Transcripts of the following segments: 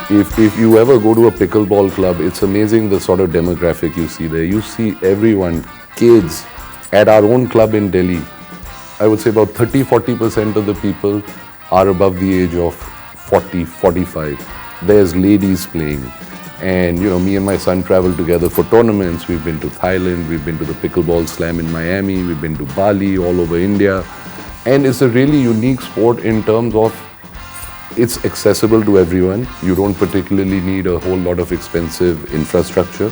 If you ever go to a pickleball club, it's amazing the sort of demographic you see there. You see everyone, kids, at our own club in Delhi. I would say about 30-40% of the people are above the age of 40, 45. There's ladies playing. And me and my son travel together for tournaments. We've been to Thailand, we've been to the Pickleball Slam in Miami, we've been to Bali, all over India. And it's a really unique sport in terms of it's accessible to everyone. You don't particularly need a whole lot of expensive infrastructure.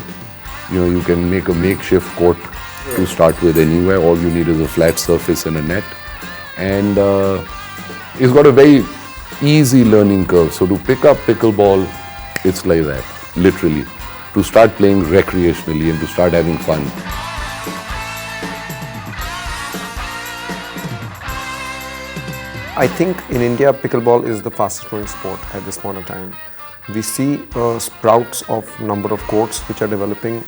You can make a makeshift court to start with anywhere. All you need is a flat surface and a net. And it's got a very easy learning curve. So to pick up pickleball, it's like that, literally. To start playing recreationally and to start having fun. I think in India, pickleball is the fastest growing sport at this point of time. We see sprouts of number of courts which are developing.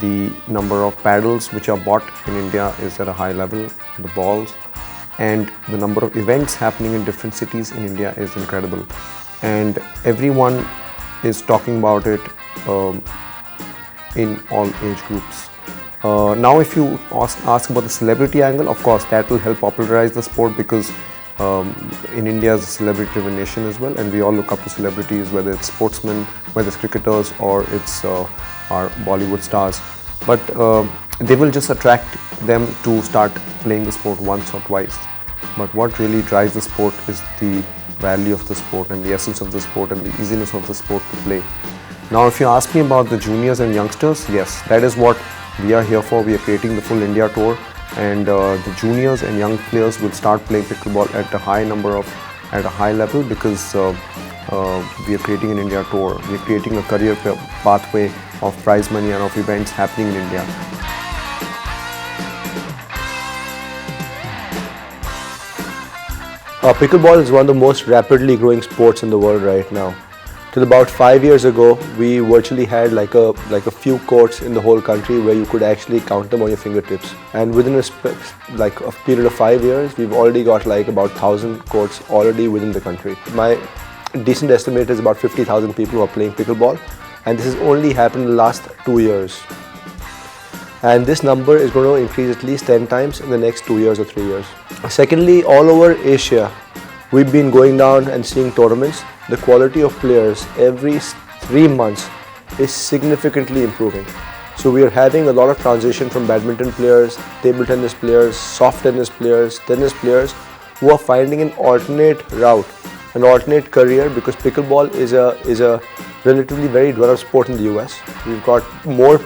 The number of paddles which are bought in India is at a high level, the balls, and the number of events happening in different cities in India is incredible. And everyone is talking about it in all age groups. Now if you ask about the celebrity angle, of course that will help popularize the sport because in India is a celebrity-driven nation as well, and we all look up to celebrities, whether it's sportsmen, whether it's cricketers, or it's our Bollywood stars. But they will just attract them to start playing the sport once or twice. But what really drives the sport is the value of the sport and the essence of the sport and the easiness of the sport to play. Now, if you ask me about the juniors and youngsters, yes, that is what we are here for. We are creating the full India tour. And the juniors and young players will start playing pickleball at a high level because we are creating an India tour. We are creating a career pathway of prize money and of events happening in India. Pickleball is one of the most rapidly growing sports in the world right now. Till about 5 years ago, we virtually had like a few courts in the whole country where you could actually count them on your fingertips. And within a period of 5 years, we've already got like about 1,000 courts already within the country. My decent estimate is about 50,000 people who are playing pickleball, and this has only happened in the last 2 years. And this number is going to increase at least 10 times in the next 2 years or 3 years. Secondly, all over Asia, we've been going down and seeing tournaments. The quality of players every 3 months is significantly improving. So we are having a lot of transition from badminton players, table tennis players, soft tennis players who are finding an alternate route, an alternate career, because pickleball is a relatively very developed sport in the US. We've got more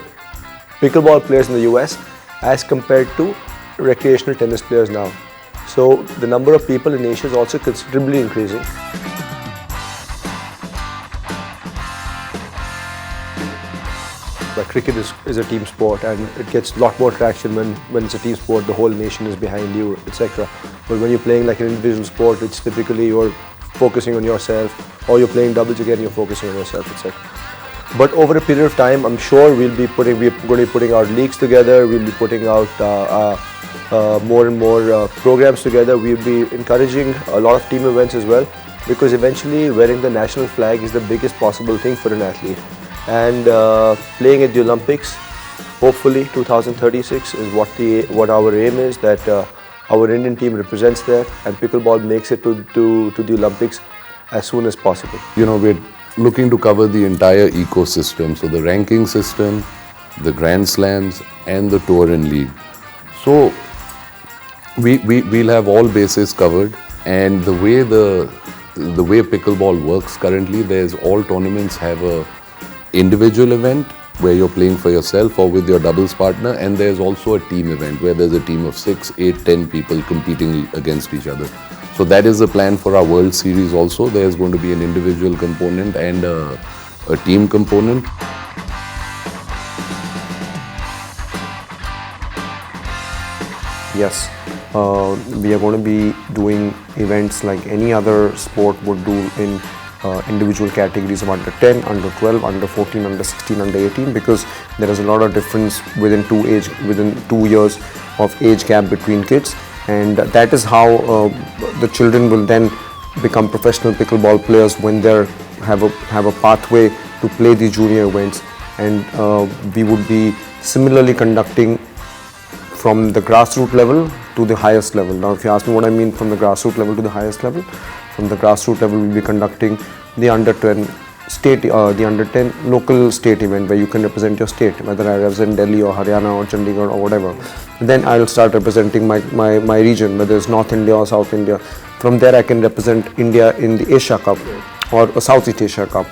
pickleball players in the US as compared to recreational tennis players now. So the number of people in Asia is also considerably increasing. But cricket is a team sport, and it gets a lot more traction when it's a team sport, the whole nation is behind you, etc. But when you're playing like an individual sport, it's typically you're focusing on yourself, or you're playing doubles again, you're focusing on yourself, etc. But over a period of time, I'm sure we're going to be putting out leagues together, we'll be putting out more and more programs together. We'll be encouraging a lot of team events as well, because eventually wearing the national flag is the biggest possible thing for an athlete. And playing at the Olympics, hopefully 2036 is what our aim is, that our Indian team represents there, and pickleball makes it to the Olympics as soon as possible. We're looking to cover the entire ecosystem, so the ranking system, the Grand Slams, and the tour and league. So we'll have all bases covered, and the way pickleball works currently, there's all tournaments have a individual event where you're playing for yourself or with your doubles partner, and there's also a team event where there's a team of 6, 8, 10 people competing against each other. So that is the plan for our World Series also. There's going to be an individual component and a team component. Yes, we are going to be doing events like any other sport would do in individual categories of under 10, under 12, under 14, under 16, under 18, because there is a lot of difference within 2 years of age gap between kids, and that is how the children will then become professional pickleball players when they're have a pathway to play the junior events, and we would be similarly conducting from the grassroots level to the highest level. Now, if you ask me what I mean from the grassroots level to the highest level, from the grassroots level we'll be conducting the under 10 state, the under 10 local state event where you can represent your state, whether I represent Delhi or Haryana or Chandigarh or whatever. Then I'll start representing my region, whether it's North India or South India. From there I can represent India in the Asia Cup or a Southeast Asia Cup.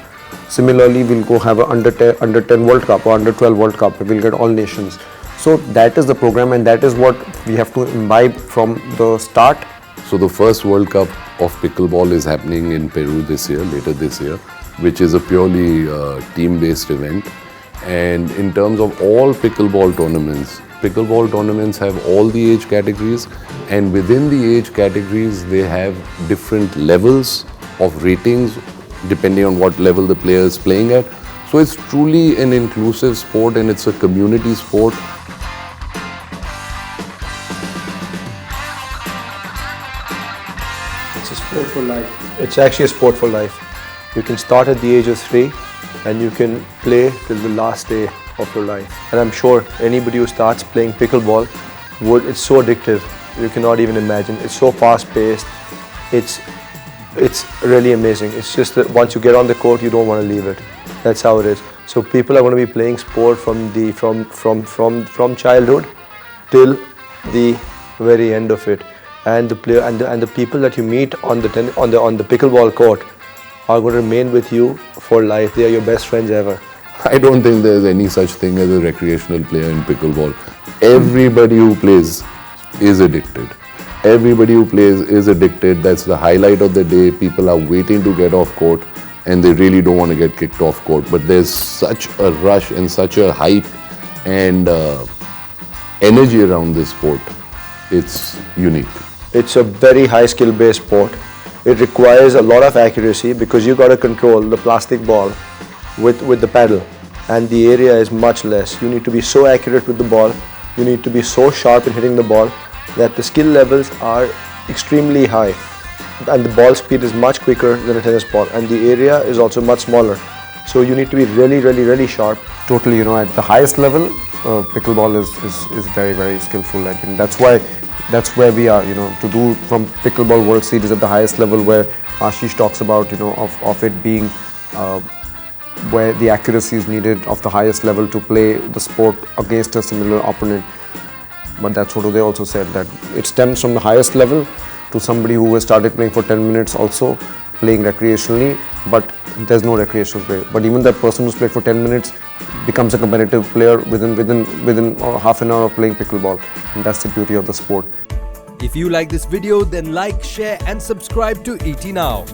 Similarly, we'll go have a under 10 World Cup or under 12 World Cup. We'll get all nations. So that is the program, and that is what we have to imbibe from the start. So the first World Cup of pickleball is happening in Peru this year, later this year, which is a purely team-based event. And in terms of all pickleball tournaments have all the age categories, and within the age categories they have different levels of ratings depending on what level the player is playing at. So it's truly an inclusive sport, and it's a community sport. It's a sport for life. It's actually a sport for life. You can start at the age of 3 and you can play till the last day of your life. And I'm sure anybody who starts playing pickleball it's so addictive. You cannot even imagine. It's so fast paced. It's really amazing. It's just that once you get on the court, you don't want to leave it. That's how it is. So people are going to be playing sport from childhood till the very end of it. And the player and the people that you meet on the pickleball court are going to remain with you for life. They are your best friends ever. I don't think there's any such thing as a recreational player in pickleball. Everybody who plays is addicted. Everybody who plays is addicted. That's the highlight of the day. People are waiting to get off court, and they really don't want to get kicked off court. But there's such a rush and such a hype and energy around this sport. It's unique. It's a very high skill based sport. It requires a lot of accuracy because you got to control the plastic ball with the paddle, and the area is much less. You need to be so accurate with the ball. You need to be so sharp in hitting the ball that the skill levels are extremely high, and the ball speed is much quicker than a tennis ball, and the area is also much smaller. So you need to be really sharp. Totally, at the highest level, pickleball is very skillful, and that's where we are, to do from Pickleball World Series at the highest level, where Ashish talks about, of it being where the accuracy is needed of the highest level to play the sport against a similar opponent. But that's what they also said, that it stems from the highest level to somebody who has started playing for 10 minutes also playing recreationally, but there's no recreational play. But even that person who's played for 10 minutes becomes a competitive player within half an hour of playing pickleball, and that's the beauty of the sport. If you like this video, then like, share and subscribe to ET Now.